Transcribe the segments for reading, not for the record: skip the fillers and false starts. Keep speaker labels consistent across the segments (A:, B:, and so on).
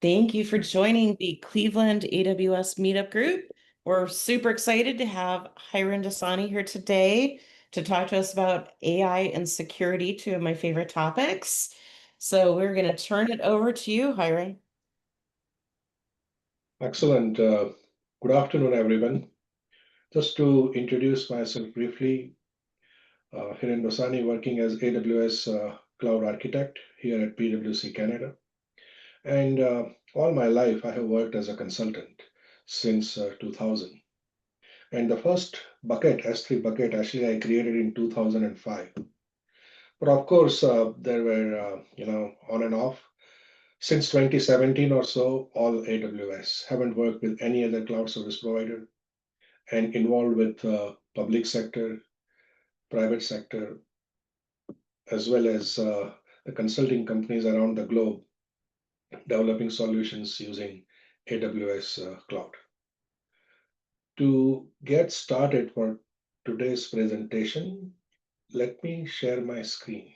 A: Thank you for joining the Cleveland AWS Meetup Group. We're super excited to have Hiren Dasani here today to talk to us about AI and security, two of my favorite topics. So we're going to turn it over to you, Hiren.
B: Excellent. Good afternoon, everyone. Just to introduce myself briefly, Hiren Basani, working as AWS Cloud Architect here at PwC Canada. And all my life, I have worked as a consultant since 2000. And the first bucket, S3 bucket, actually I created in 2005. But of course, there were, on and off. Since 2017 or so, all AWS. Haven't worked with any other cloud service provider and involved with public sector, private sector, as well as the consulting companies around the globe developing solutions using AWS cloud. To get started for today's presentation, let me share my screen.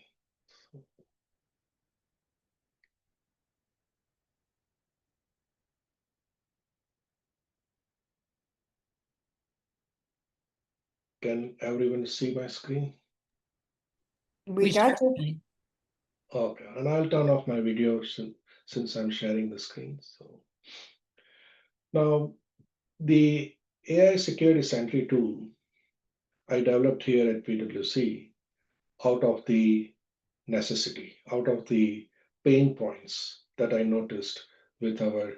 B: Can everyone see my screen?
A: We got you.
B: Okay, and I'll turn off my video since I'm sharing the screen. So now the AI Security Sentry tool I developed here at PwC out of the necessity, out of the pain points that I noticed with our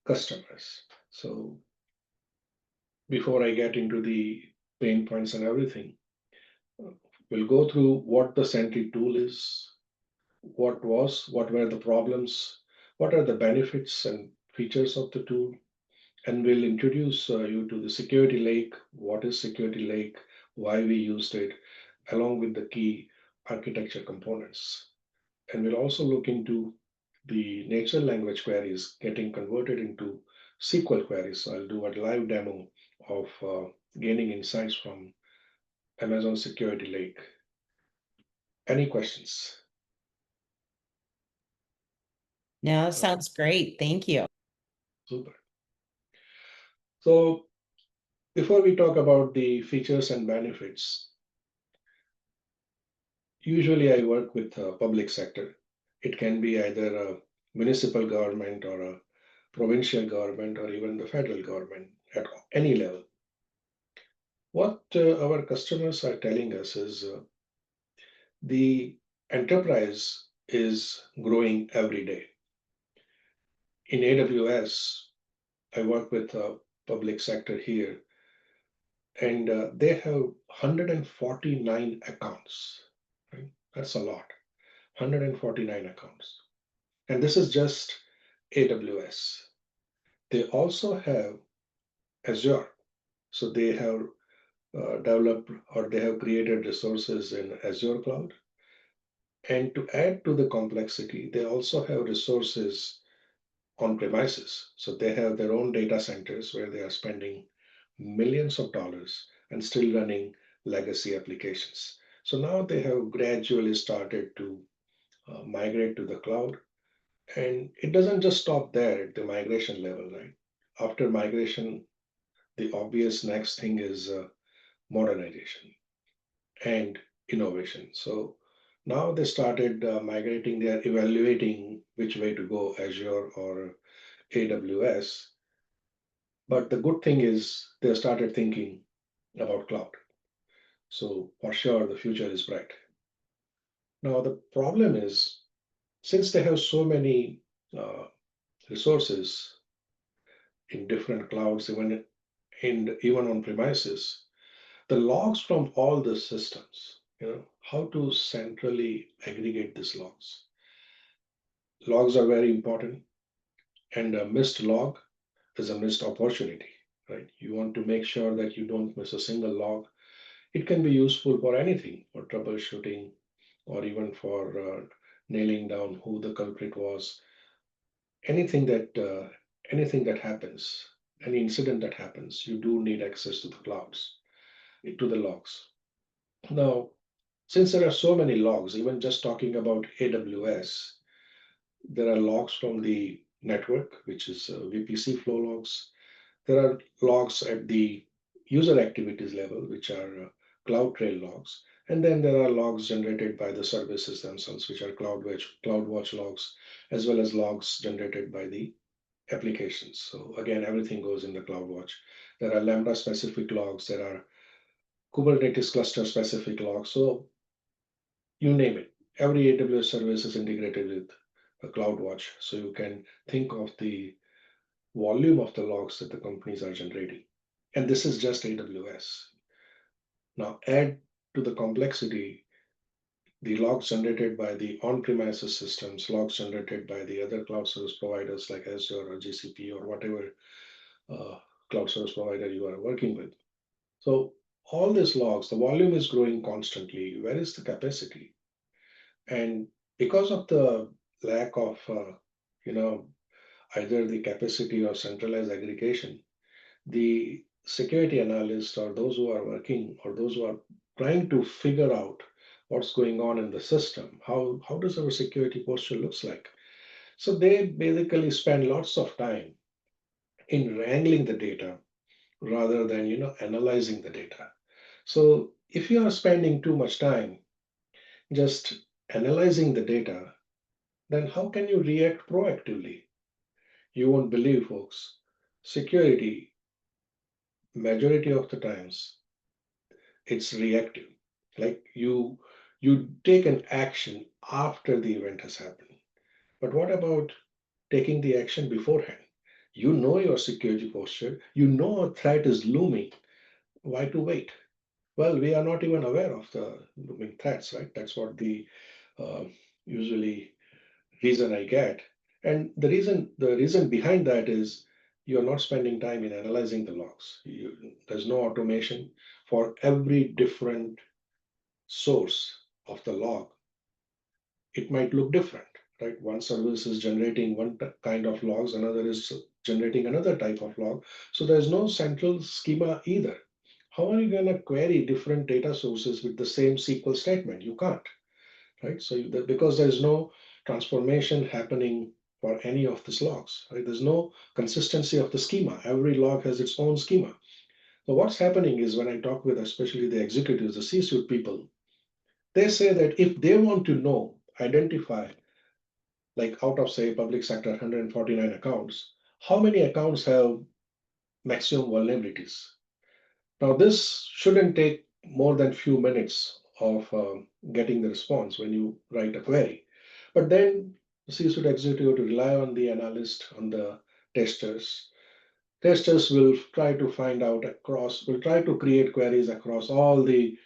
B: customers. So before I get into the pain points and everything, we'll go through what the Sentry tool is, what were the problems, what are the benefits and features of the tool, and we'll introduce you to the security lake, what is security lake, why we used it, along with the key architecture components. And we'll also look into the natural language queries getting converted into SQL queries. So I'll do a live demo of gaining insights from Amazon Security Lake. Any questions?
A: No, sounds great. Thank you.
B: Super. So before we talk about the features and benefits, usually I work with public sector. It can be either a municipal government or a provincial government or even the federal government at any level. What our customers are telling us is the enterprise is growing every day. In AWS, I work with public sector here, and they have 149 accounts. Right? That's a lot, 149 accounts. And this is just AWS. They also have Azure. So they have developed or they have created resources in Azure cloud. And to add to the complexity, they also have resources on premises. So they have their own data centers where they are spending millions of dollars and still running legacy applications. So now they have gradually started to migrate to the cloud. And it doesn't just stop there at the migration level, right? After migration, the obvious next thing is modernization and innovation. So now they started migrating, they are evaluating which way to go, Azure or AWS. But the good thing is they started thinking about cloud. So for sure, the future is bright. Now, the problem is since they have so many uh, resources in different clouds, even on premises, the logs from all the systems, how to centrally aggregate these logs. Logs are very important, and a missed log is a missed opportunity, right? You want to make sure that you don't miss a single log. It can be useful for anything, for troubleshooting, or even for nailing down who the culprit was. Anything that anything that happens, any incident that happens, you do need access to the clouds, to the logs. Now, Since there are so many logs, even just talking about AWS, there are logs from the network, which is VPC flow logs. There are logs at the user activities level, which are CloudTrail logs. And then there are logs generated by the services themselves, which are CloudWatch logs, as well as logs generated by the applications. So again, everything goes in the CloudWatch. There are Lambda specific logs, there are Kubernetes cluster specific logs. So you name it. Every AWS service is integrated with a CloudWatch. So you can think of the volume of the logs that the companies are generating. And this is just AWS. Now add to the complexity the logs generated by the on-premises systems, logs generated by the other cloud service providers like Azure or GCP or whatever uh, cloud service provider you are working with. So all these logs, the volume is growing constantly. Where is the capacity? And because of the lack of, you know, either the capacity or centralized aggregation, the security analysts or those who are working or those who are trying to figure out what's going on in the system, how does our security posture looks like? So they basically spend lots of time in wrangling the data rather than analyzing the data. So if you are spending too much time just analyzing the data, then how can you react proactively? You won't believe, folks. Security, majority of the times, it's reactive. Like you take an action after the event has happened. But what about taking the action beforehand? You know your security posture, you know a threat is looming. Why to wait? Well, we are not even aware of the looming threats, right? That's what the uh, usually reason I get. And the reason behind that is you're not spending time in analyzing the logs. There's no automation for every different source of the log. It might look different, right? One service is generating one kind of logs, another is generating another type of log. So there's no central schema either. How are you going to query different data sources with the same SQL statement? You can't, right? So because there's no transformation happening for any of these logs, right? There's no consistency of the schema. Every log has its own schema. So what's happening is when I talk with especially the executives, the C-suite people, they say that if they want to know, identify, like out of say public sector 149 accounts, how many accounts have maximum vulnerabilities? Now this shouldn't take more than few minutes of getting the response when you write a query. But then the C-suite executive to rely on the analyst, on the testers. Testers will try to find out will try to create queries across all the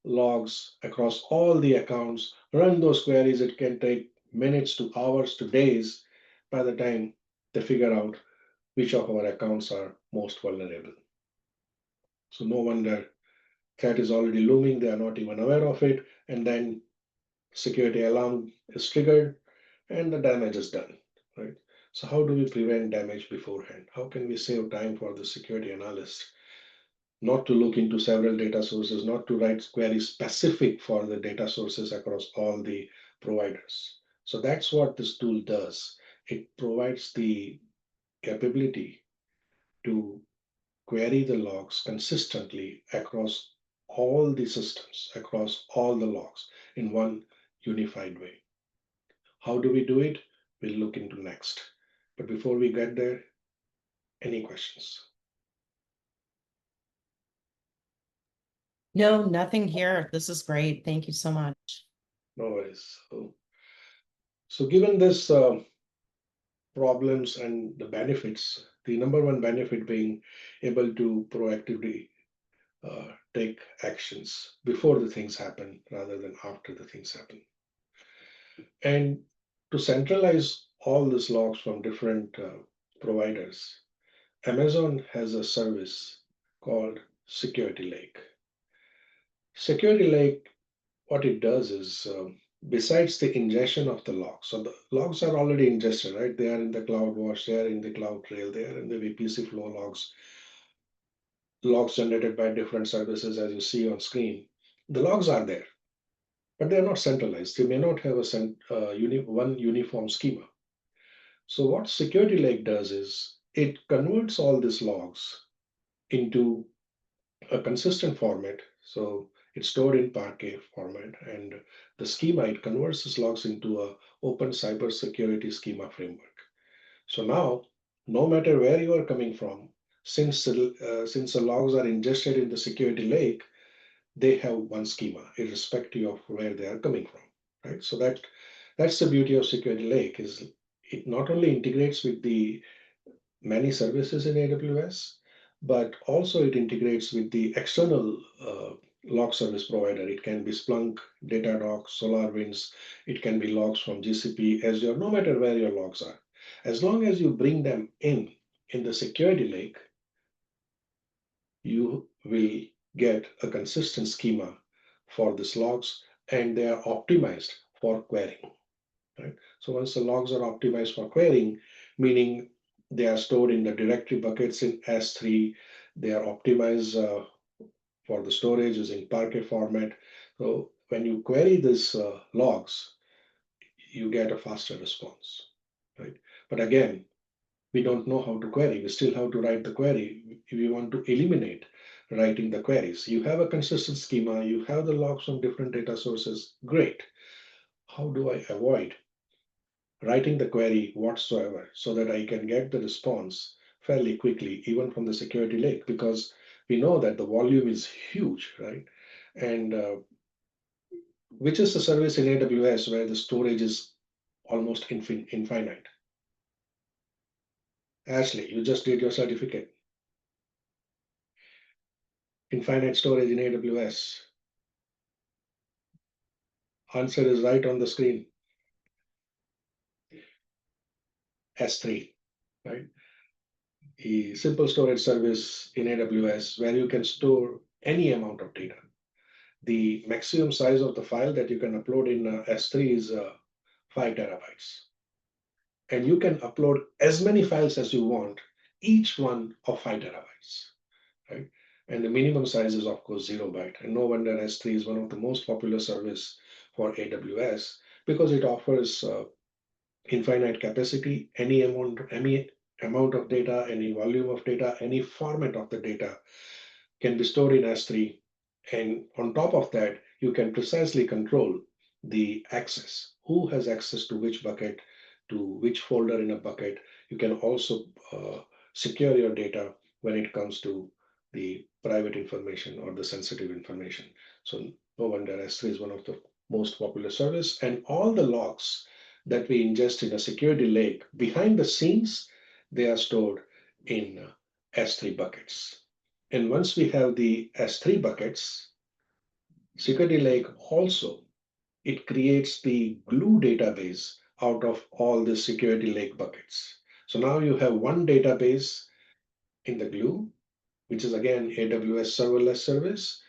B: logs, across all the accounts, run those queries. It can take minutes to hours to days by the time they figure out which of our accounts are most vulnerable. So no wonder threat is already looming, they are not even aware of it, and then security alarm is triggered and the damage is done, right? So how do we prevent damage beforehand? How can we save time for the security analyst not to look into several data sources, not to write queries specific for the data sources across all the providers? So that's what this tool does. It provides the capability to query the logs consistently across all the systems, across all the logs in one unified way. How do we do it? We'll look into next. But before we get there, any questions?
A: No, nothing here. This is great. Thank you so much.
B: No worries. So given this problems and the benefits, the number one benefit being able to proactively take actions before the things happen rather than after the things happen. And to centralize all these logs from different providers, Amazon has a service called Security Lake. Security Lake, what it does is, besides the ingestion of the logs, so the logs are already ingested, right? They are in the CloudWatch, they are in the CloudTrail, they are in the VPC flow logs, logs generated by different services as you see on screen. The logs are there. but they are not centralized. They may not have one uniform schema. So what Security Lake does is it converts all these logs into a consistent format. So it's stored in Parquet format, and the schema, it converts these logs into a open cybersecurity schema framework. So now, no matter where you are coming from, since the logs are ingested in the Security Lake, they have one schema, irrespective of where they are coming from, right? So that's the beauty of Security Lake is it not only integrates with the many services in AWS, but also it integrates with the external log service provider. It can be Splunk, Datadog, SolarWinds. It can be logs from GCP, Azure, no matter where your logs are. As long as you bring them in the Security Lake, you will get a consistent schema for these logs, and they are optimized for querying. Right? So once the logs are optimized for querying, meaning they are stored in the directory buckets in S3, they are optimized for the storage using Parquet format. So when you query these logs, you get a faster response, right? But again, we don't know how to query. We still have to write the query. If we want to eliminate writing the queries, you have a consistent schema, you have the logs from different data sources. Great. How do I avoid writing the query whatsoever so that I can get the response fairly quickly, even from the Security Lake, because we know that the volume is huge, right? And which is the service in AWS where the storage is almost infinite? Ashley, you just did your certificate. Infinite storage in AWS. Answer is right on the screen. S3, right? A simple storage service in AWS where you can store any amount of data. The maximum size of the file that you can upload in S3 is 5 terabytes. And you can upload as many files as you want, each one of 5 terabytes, right? And the minimum size is, of course, 0 byte. And no wonder S3 is one of the most popular service for AWS because it offers infinite capacity, any amount of data, any volume of data, any format of the data can be stored in S3. And on top of that, you can precisely control the access. Who has access to which bucket, to which folder in a bucket. You can also secure your data when it comes to the private information or the sensitive information. So no wonder S3 is one of the most popular service, and all the logs that we ingest in a security lake behind the scenes, they are stored in S3 buckets. And once we have the S3 buckets, Security Lake also, it creates the glue database out of all the Security Lake buckets. So now you have one database in the glue, which is again AWS serverless service.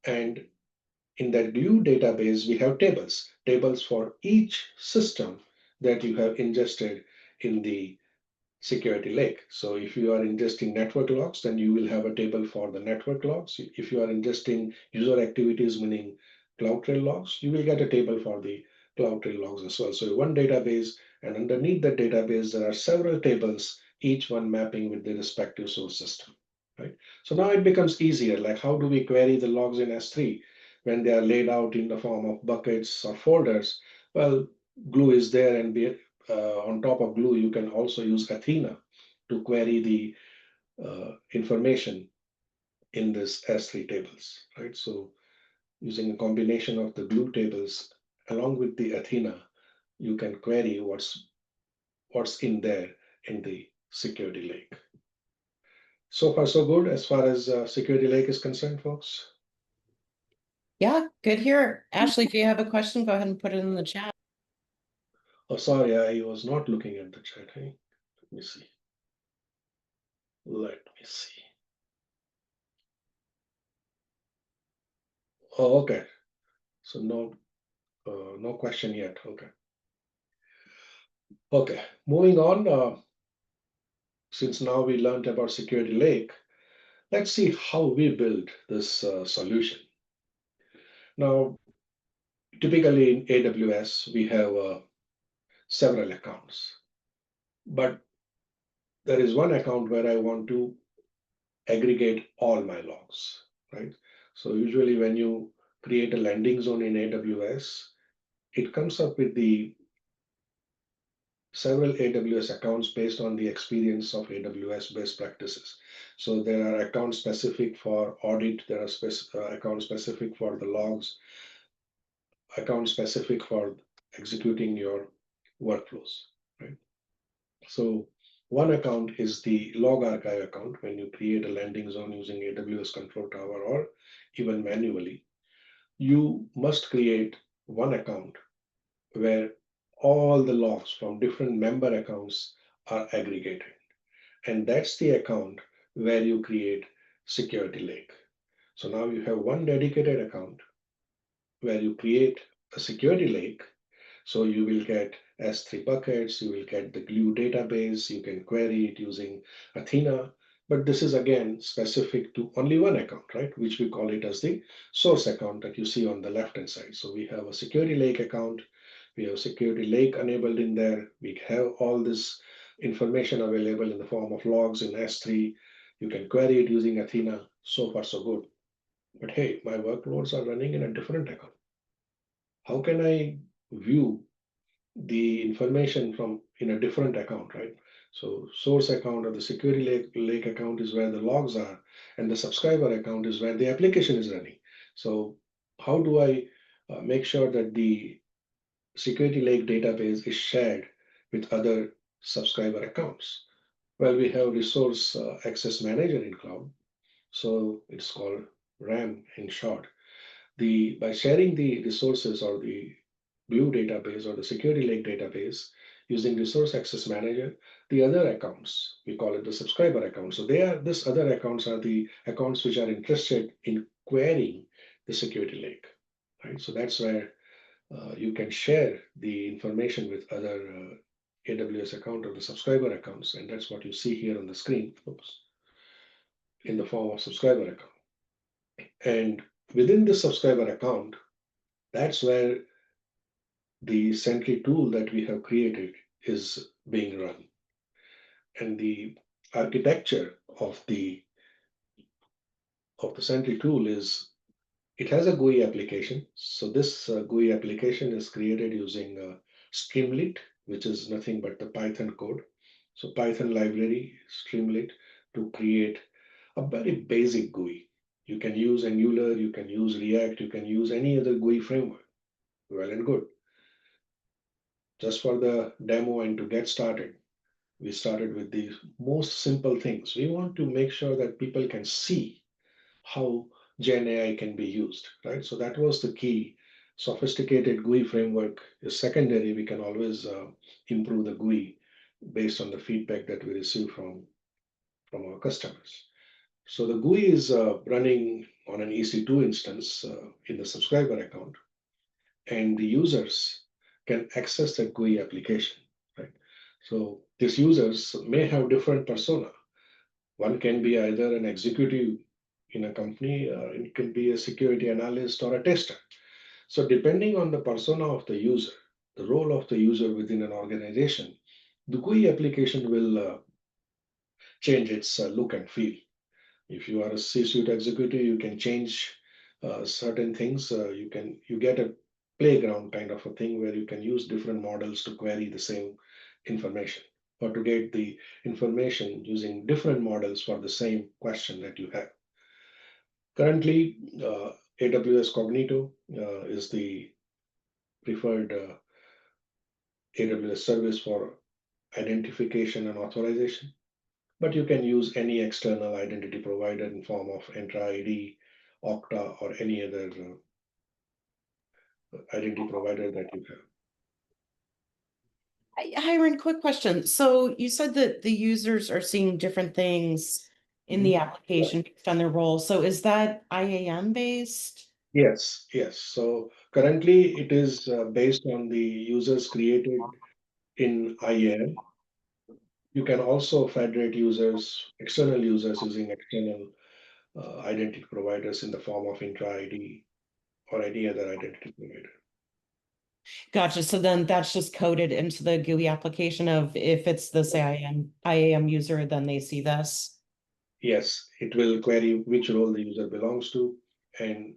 B: And in that glue database, we have tables for each system that you have ingested in the Security Lake. So if you are ingesting network logs, then you will have a table for the network logs. If you are ingesting user activities, meaning CloudTrail logs, you will get a table for the CloudTrail logs as well. So one database, and underneath the database, there are several tables, each one mapping with the respective source system, right? So now it becomes easier. Like how do we query the logs in S3 when they are laid out in the form of buckets or folders? Well, Glue is there, and on top of Glue, you can also use Athena to query the information in this S3 tables, right? So using a combination of the Glue tables along with the Athena, you can query what's in there in the Security Lake. So far, so good as far as Security Lake is concerned, folks.
A: Yeah, good here. Ashley, if you have a question, go ahead and put it in the chat.
B: Oh, sorry, I was not looking at the chat. Hey, let me see. Let me see. Oh, okay. So no question yet. Okay. Okay. Moving on. Since now we learned about Security Lake, let's see how we build this solution. Now, Typically in AWS, we have several accounts, but there is one account where I want to aggregate all my logs, right? So usually when you create a landing zone in AWS, it comes up with the several AWS accounts based on the experience of AWS best practices. So there are accounts specific for audit, there are accounts specific for the logs, accounts specific for executing your workflows, right? So one account is the log archive account when you create a landing zone using AWS Control Tower or even manually. You must create one account where all the logs from different member accounts are aggregated. And that's the account where you create security lake. So now you have one dedicated account where you create a security lake. So you will get S3 buckets, you will get the Glue database, you can query it using Athena. But this is again specific to only one account, right? Which we call it as the source account that you see on the left-hand side. So we have a security lake account, we have security lake enabled in there. We have all this information available in the form of logs in S3. You can query it using Athena. So far, so good. But hey, my workloads are running in a different account. How can I view the information from in a different account, right? So source account or the security lake account is where the logs are, and the subscriber account is where the application is running. So how do I make sure that the security lake database is shared with other subscriber accounts? Well, we have resource access manager in cloud, so it's called RAM in short. The by sharing the resources or the Glue database or the security lake database using resource access manager, the other accounts, we call it the subscriber accounts. So they are this other accounts are the accounts which are interested in querying the security lake, right? So that's where you can share the information with other AWS account or the subscriber accounts, and that's what you see here on the screen. Oops, in the form of subscriber account. And within the subscriber account, that's where the Sentry tool that we have created is being run. And the architecture of the Sentry tool is it has a GUI application. So this GUI application is created using Streamlit, which is nothing but the Python code. So Python library, Streamlit, to create a very basic GUI. You can use Angular, you can use React, you can use any other GUI framework. Well and good. Just for the demo and to get started, we started with the most simple things. We want to make sure that people can see how GenAI can be used, right? So that was the key. Sophisticated GUI framework is secondary. We can always improve the GUI based on the feedback that we receive from our customers. So the GUI is running on an EC2 instance in the subscriber account, and the users can access the GUI application, right? So these users may have different persona. One can be either an executive in a company, it can be a security analyst or a tester. So depending on the persona of the user, the role of the user within an organization, the GUI application will change its look and feel. If you are a C-suite executive, you can change certain things. You get a playground kind of a thing where you can use different models to query the same information or to get the information using different models for the same question that you have. Currently, AWS Cognito is the preferred AWS service for identification and authorization, but you can use any external identity provider in form of Entra ID, Okta, or any other identity provider that you have.
A: Hiram, quick question. So you said that the users are seeing different things in the application based on their role. So is that IAM based?
B: Yes, yes. So currently it is based on the users created in IAM. You can also federate users, external users using external identity providers in the form of Intra ID or any other identity provider.
A: Gotcha. So then that's just coded into the GUI application of if it's this IAM user, then they see this.
B: Yes, it will query which role the user belongs to and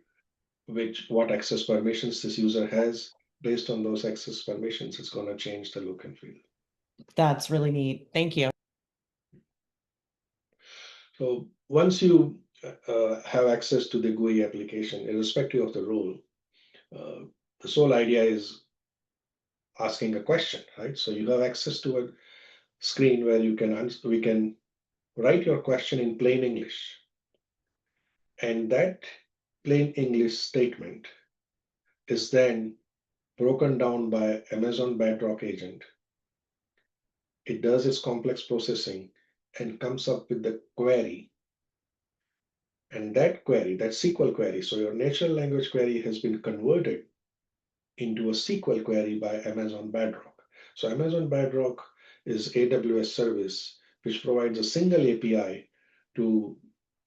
B: what access permissions this user has. Based on those access permissions, it's going to change the look and feel.
A: That's really neat. Thank you.
B: So once you have access to the GUI application, irrespective of the role, uh, the sole idea is asking a question, right? So you have access to a screen where we can write your question in plain English, and that plain English statement is then broken down by Amazon Bedrock agent. It does its complex processing and comes up with the query. And that query, that SQL query, so your natural language query has been converted into a SQL query by Amazon Bedrock. So Amazon Bedrock is AWS service which provides a single API to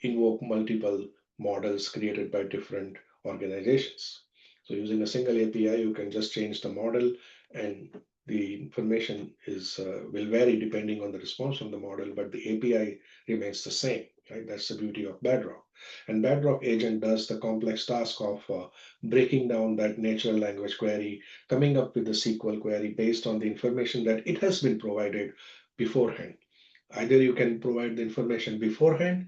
B: invoke multiple models created by different organizations. So using a single API, you can just change the model, and the information will vary depending on the response from the model, but the API remains the same. Right? That's the beauty of Bedrock. And Bedrock agent does the complex task of breaking down that natural language query, coming up with the SQL query based on the information that it has been provided beforehand. Either you can provide the information beforehand,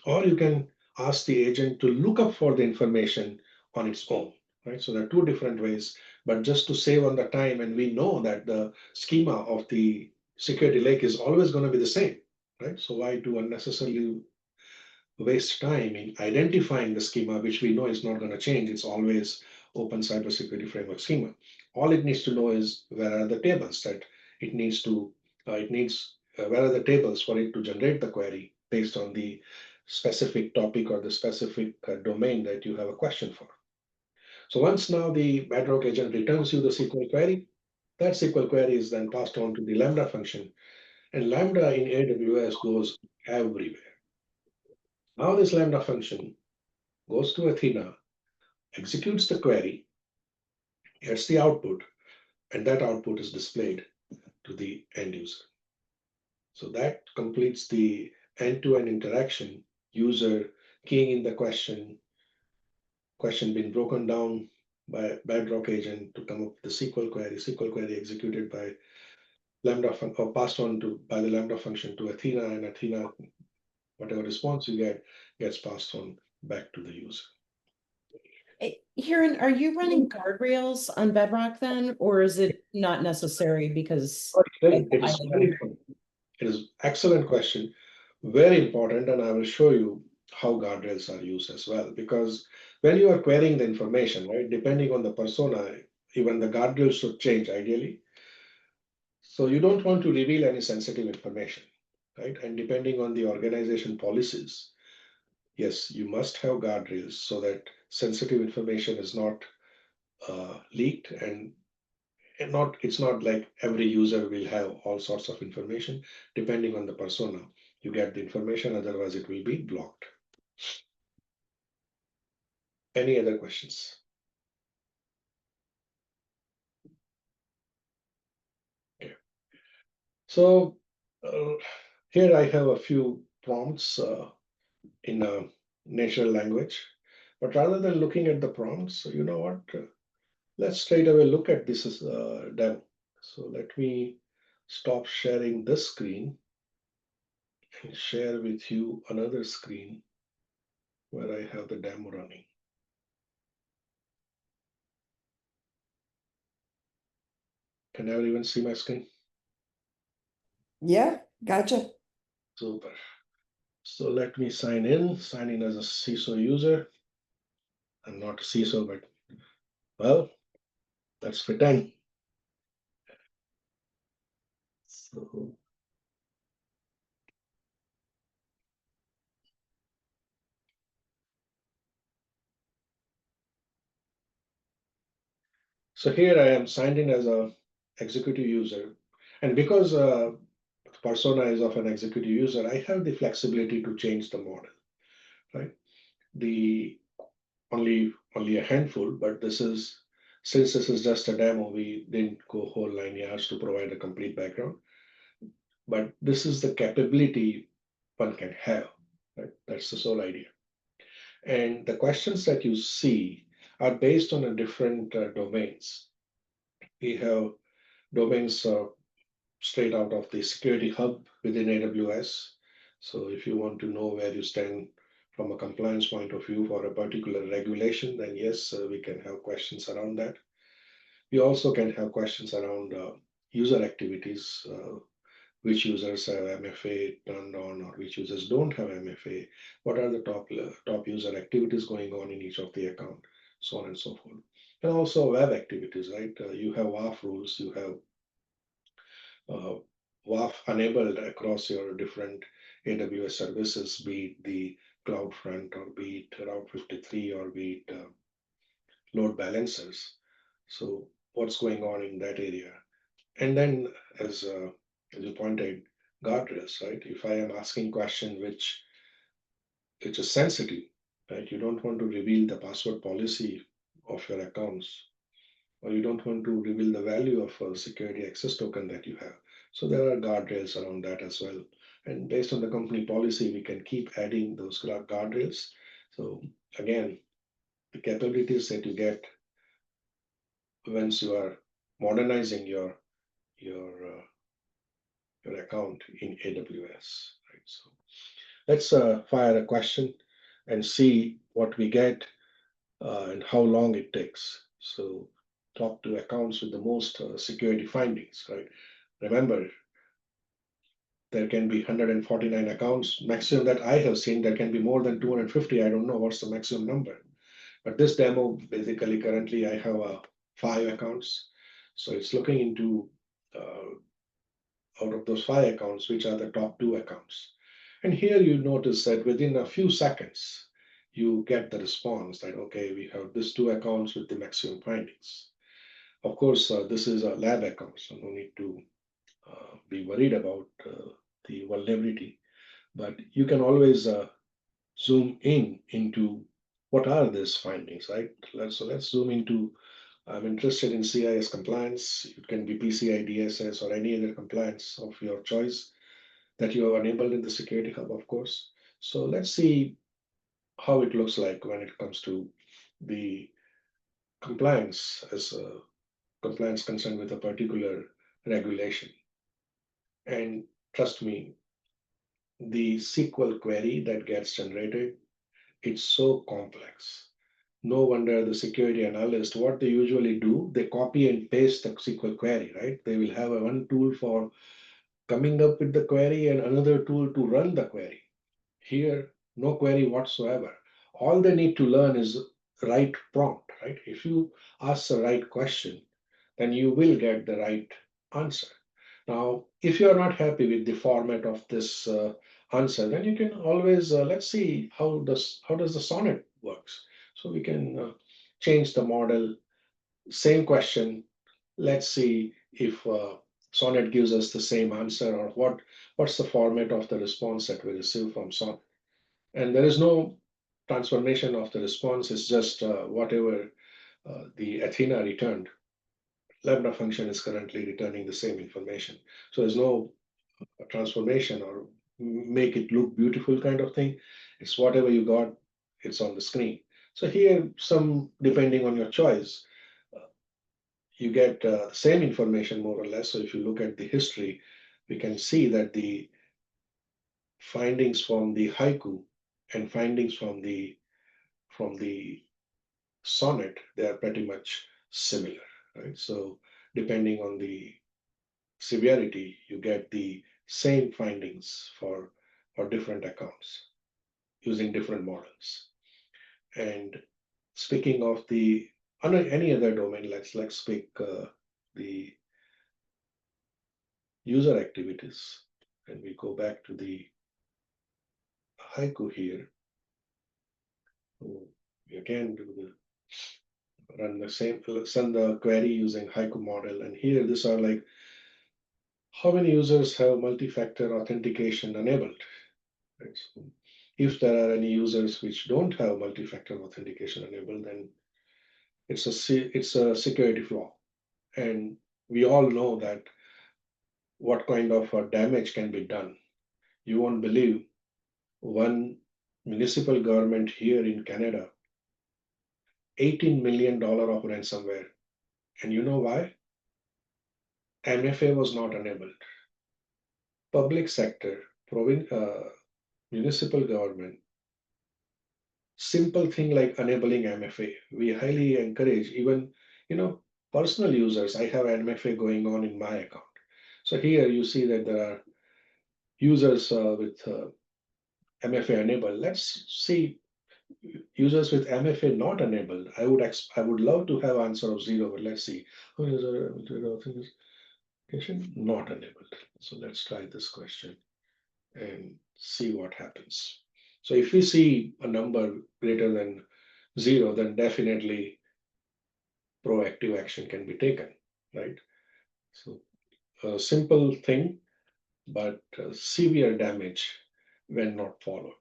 B: or you can ask the agent to look up for the information on its own. Right? So there are two different ways, but just to save on the time, and we know that the schema of the security lake is always going to be the same. Right? So why do unnecessarily waste time in identifying the schema, which we know is not going to change. It's always open cybersecurity framework schema. All it needs to know is where are the tables that it needs to, where are the tables for it to generate the query based on the specific topic or the specific domain that you have a question for. So once now the Bedrock agent returns you the SQL query, that SQL query is then passed on to the Lambda function, and Lambda in AWS goes everywhere. Now this Lambda function goes to Athena, executes the query, gets the output, and that output is displayed to the end user. So that completes the end-to-end interaction, user keying in the question being broken down by Bedrock agent to come up with the SQL query executed by Lambda or passed on to by the Lambda function to Athena, and Athena, whatever response you get, gets passed on back to the user.
A: Hiran, are you running guardrails on Bedrock then, or is it not necessary because
B: It is excellent question, very important, and I will show you how guardrails are used as well. Because when you are querying the information, right, depending on the persona, even the guardrails should change ideally. So you don't want to reveal any sensitive information, right? And depending on the organization policies, yes, you must have guardrails so that sensitive information is not leaked, and it's not like every user will have all sorts of information. Depending on the persona, you get the information, otherwise it will be blocked. Any other questions? Okay. So here I have a few prompts in a natural language, but rather than looking at the prompts, you know what, let's straight away look at this as a demo. So let me stop sharing this screen and share with you another screen where I have the demo running. Can everyone see my screen?
C: Yeah, gotcha.
B: Super. So let me sign in as a CISO user. I'm not a CISO, but well, let's pretend. So here I am signed in as a executive user. And because the persona is of an executive user, I have the flexibility to change the model, right? The only a handful, but this is Since this is just a demo, we didn't go whole 9 yards to provide a complete background, but this is the capability one can have, right? That's the sole idea. And the questions that you see are based on a different domains. We have domains straight out of the security hub within AWS. So if you want to know where you stand from a compliance point of view for a particular regulation, then yes, we can have questions around that. We also can have questions around user activities, which users have MFA turned on or which users don't have MFA. What are the top user activities going on in each of the account, so on and so forth. And also web activities, right? You have WAF rules, you have WAF enabled across your different AWS services, be it the CloudFront or be it Route 53 or be it load balancers. So what's going on in that area? And then, as you pointed, guardrails, right? If I am asking question which is sensitive, right? You don't want to reveal the password policy of your accounts, or you don't want to reveal the value of a security access token that you have. So there are guardrails around that as well. And based on the company policy, we can keep adding those guardrails. So again, the capabilities that you get once you are modernizing your your account in AWS. Right? So let's fire a question and see what we get and how long it takes. So talk to accounts with the most security findings, right? Remember, there can be 149 accounts. Maximum that I have seen, there can be more than 250. I don't know what's the maximum number. But this demo, basically, currently I have 5 accounts. So it's looking into out of those 5 accounts, which are the top 2 accounts. And here you notice that within a few seconds, you get the response that, okay, we have these 2 accounts with the maximum findings. Of course, this is a lab account, so no need to be worried about the vulnerability. But you can always zoom in into what are these findings, right? So let's zoom into, I'm interested in CIS compliance. It can be PCI DSS or any other compliance of your choice that you have enabled in the Security Hub, of course. So let's see how it looks like when it comes to the compliance as a compliance concerned with a particular regulation. And trust me, the SQL query that gets generated, it's so complex. No wonder the security analyst, what they usually do, they copy and paste the SQL query, right? They will have one tool for coming up with the query and another tool to run the query. Here, no query whatsoever. All they need to learn is right prompt, right? If you ask the right question, then you will get the right answer. Now, if you are not happy with the format of this answer, then you can always let's see how does the sonnet works. So we can change the model. Same question. Let's see if Sonnet gives us the same answer or what's the format of the response that we receive from Sonnet. And there is no transformation of the response. It's just whatever the Athena returned. Lambda function is currently returning the same information. So there's no transformation or make it look beautiful kind of thing. It's whatever you got, it's on the screen. So here, some depending on your choice, you get the same information more or less. So if you look at the history, we can see that the findings from the haiku and findings from the sonnet, they are pretty much similar, right? So depending on the severity, you get the same findings for different accounts using different models. And speaking of the any other domain, let's pick the user activities. And we go back to the haiku here. So we again do the run the same send the query using haiku model. And here these are like how many users have multi-factor authentication enabled. Right? So if there are any users which don't have multi-factor authentication enabled, then It's a security flaw, and we all know that what kind of damage can be done. You won't believe one municipal government here in Canada, $18 million of ransomware. And you know why? MFA was not enabled. Public sector, municipal government, simple thing like enabling MFA. We highly encourage even, you know, personal users. I have MFA going on in my account. So here you see that there are users with MFA enabled. Let's see users with MFA not enabled. I would love to have answer of zero, but let's see. Oh, user authentication not enabled. So let's try this question and see what happens. So if we see a number greater than zero, then definitely proactive action can be taken, right? So a simple thing, but severe damage when not followed.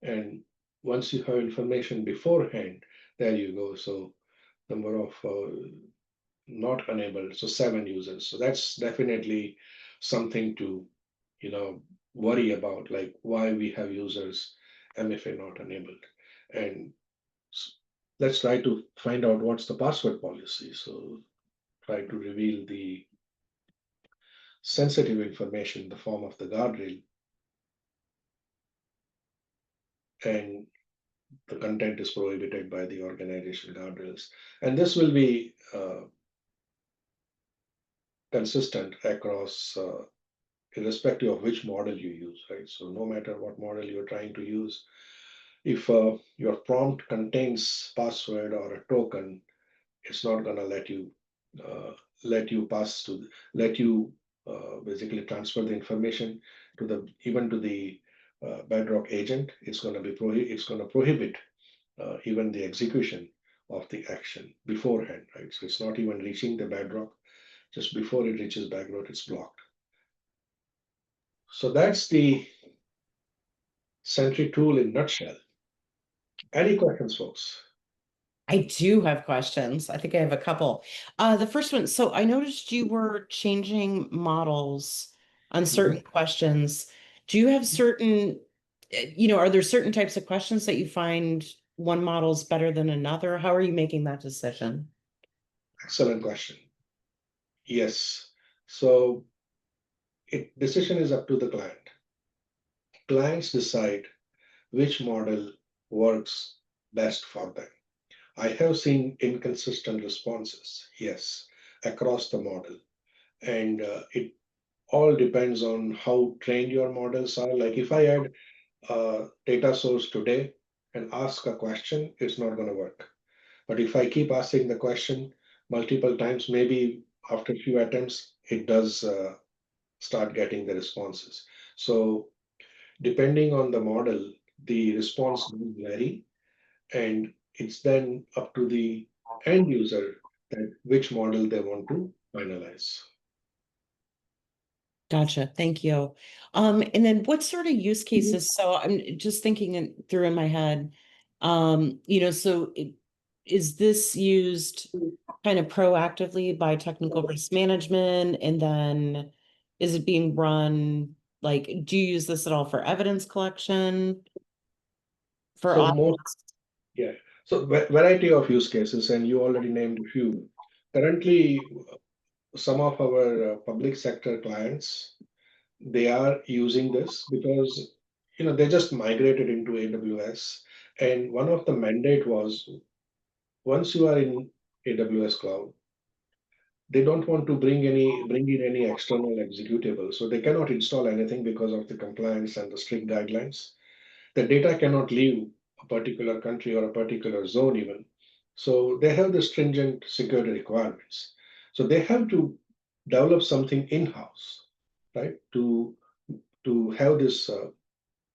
B: And once you have information beforehand, there you go. So number of not enabled, so 7 users. So that's definitely something to, worry about, like why we have users MFA not enabled. And let's try to find out what's the password policy. So try to reveal the sensitive information in the form of the guardrail, and the content is prohibited by the organization guardrails. And this will be consistent across, irrespective of which model you use, right? So no matter what model you're trying to use, if your prompt contains password or a token, it's not going to uh, let you pass to let you basically transfer the information to the even to the bedrock agent. It's going to it's going to prohibit even the execution of the action beforehand, right? So it's not even reaching the bedrock. Just before it reaches bedrock, it's blocked. So that's the Sentry tool in nutshell. Any questions, folks?
A: I do have questions. I think I have a couple. The first one, so I noticed you were changing models on
B: Mhm.
A: certain questions. Do you have certain, are there certain types of questions that you find one model's better than another? How are you making that decision?
B: Excellent question. Yes. So decision is up to the client. Clients decide which model works best for them. I have seen inconsistent responses, yes, across the model. And it all depends on how trained your models are. Like if I add a data source today and ask a question, it's not going to work. But if I keep asking the question multiple times, maybe after a few attempts, it does start getting the responses. So depending on the model, the response will vary, and it's then up to the end user that which model they want to finalize.
A: Gotcha. Thank you. And then what sort of use cases? So I'm just thinking through in my head. Is this used kind of proactively by technical risk management? And then is it being run like, do you use this at all for evidence collection, for
B: So most,
A: audits?
B: yeah, so variety of use cases, and you already named a few. Currently, some of our public sector clients, they are using this because they just migrated into AWS, and one of the mandate was once you are in AWS cloud, they don't want to bring in any external executable, so they cannot install anything because of the compliance and the strict guidelines. The data cannot leave a particular country or a particular zone even. So they have the stringent security requirements. So they have to develop something in-house, right? To have this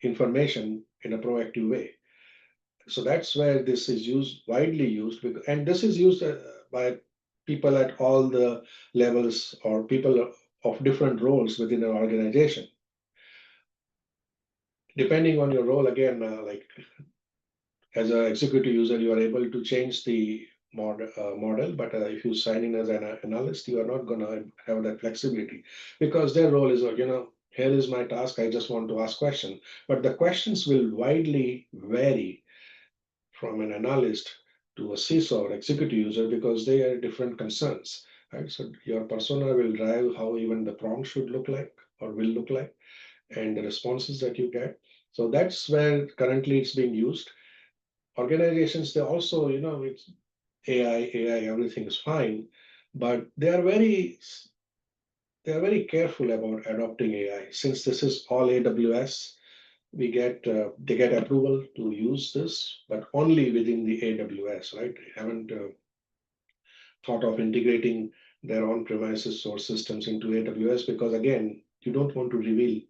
B: information in a proactive way. So that's where this is used, widely used, and this is used by people at all the levels or people of different roles within an organization. Depending on your role, again, like as an executive user, you are able to change the model, but if you sign in as an analyst, you are not going to have that flexibility because their role is, here is my task. I just want to ask questions, but the questions will widely vary from an analyst to a CISO or executive user because they are different concerns, right? So your persona will drive how even the prompt should look like or will look like, and the responses that you get. So that's where currently it's being used. Organizations, they also, it's AI, everything is fine, but they are very careful about adopting AI. Since this is all AWS, they get approval to use this, but only within the AWS, right? They haven't thought of integrating their on-premises source systems into AWS because again, you don't want to reveal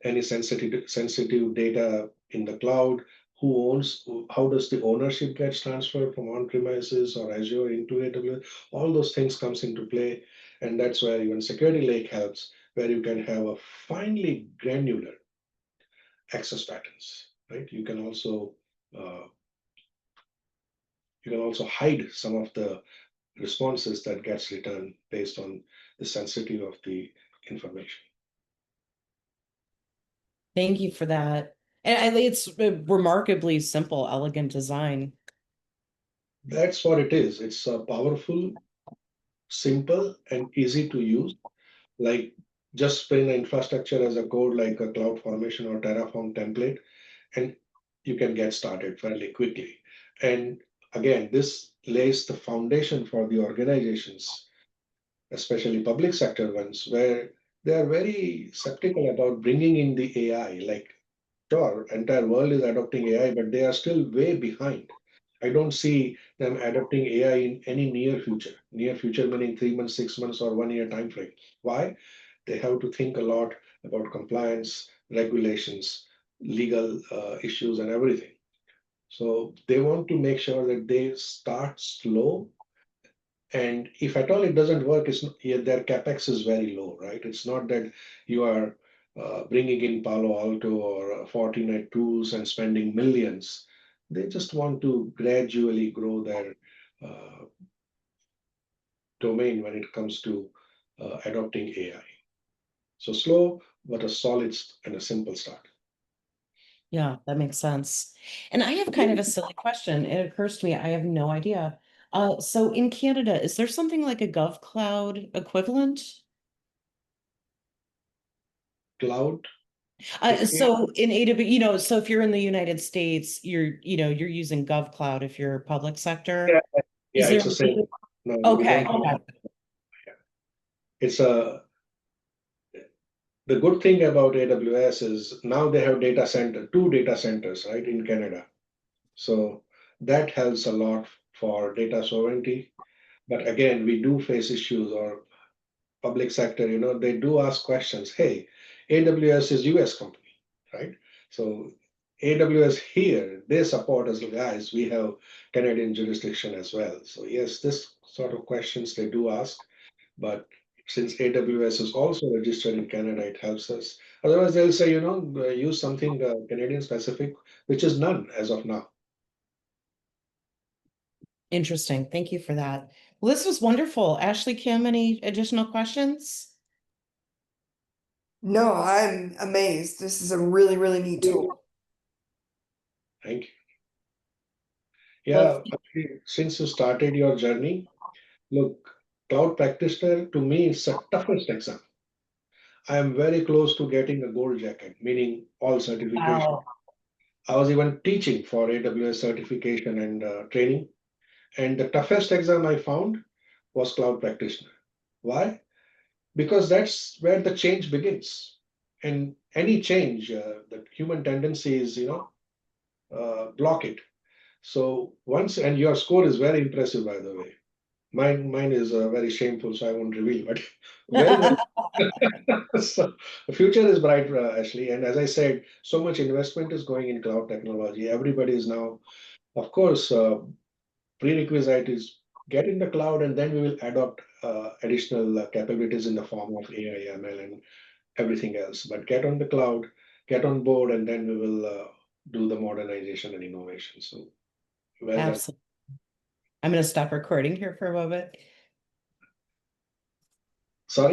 B: any sensitive data in the cloud. Who owns? How does the ownership gets transferred from on-premises or Azure into AWS? All those things comes into play, and that's where even Security Lake helps, where you can have a finely granular access patterns, right? Uh, you can also hide some of the responses that gets returned based on the sensitivity of the information.
A: Thank you for that. And I think it's a remarkably simple, elegant design.
B: That's what it is. It's powerful, simple, and easy to use. Like just spin the infrastructure as a code like a cloud formation or Terraform template, and you can get started fairly quickly. And again, this lays the foundation for the organizations, especially public sector ones, where they are very skeptical about bringing in the AI. Like, sure, entire world is adopting AI, but they are still way behind. I don't see them adopting AI in any near future. Near future meaning 3 months, 6 months, or 1 year time frame. Why? They have to think a lot about compliance, regulations, legal issues, and everything. So they want to make sure that they start slow, and if at all it doesn't work, yeah, their capex is very low, right? It's not that you are bringing in Palo Alto or Fortinet tools and spending millions. They just want to gradually grow their uh, domain when it comes to adopting AI. So slow, but a solid and a simple start.
A: Yeah, that makes sense. And I have kind of a silly question. It occurs to me, I have no idea. So in Canada, is there something like a GovCloud equivalent?
B: Cloud, okay.
A: So in AWS, so if you're in the United States, you're using GovCloud if you're public
B: Yeah,
A: sector.
B: yeah,
A: Is there?
B: it's the same. No, we
A: Okay,
B: don't have.
A: okay.
B: It's a The good thing about AWS is now they have two data centers, right, in Canada. So that helps a lot for data sovereignty. But again, we do face issues or public sector, they do ask questions. Hey, AWS is US company, right? So AWS here, they support us guys. We have Canadian jurisdiction as well. So yes, this sort of questions they do ask, but since AWS is also registered in Canada, it helps us. Otherwise, they'll say, use something Canadian specific, which is none as of now.
A: Interesting. Thank you for that. Well, this was wonderful. Ashley, Kim, any additional questions?
C: No, I'm amazed. This is a really, really neat tool.
B: Thank you.
A: Well,
B: Yeah, actually, since you started your journey, look, cloud practitioner to me is the toughest exam. I am very close to getting a gold jacket, meaning all certification.
A: wow.
B: I was even teaching for AWS certification and training. And the toughest exam I found was cloud practitioner. Why? Because that's where the change begins. And any change, the human tendency is, block it. So once, and your score is very impressive, by the way. Mine is very shameful, so I won't reveal. But very, very. So the future is bright, Ashley. And as I said, so much investment is going in cloud technology. Everybody is now, of course, prerequisite is get in the cloud, and then we will adopt additional capabilities in the form of AI, ML, and everything else. But get on the cloud, get on board, and then we will do the modernization and innovation. So well done.
A: Absolutely. I'm going to stop recording here for a moment.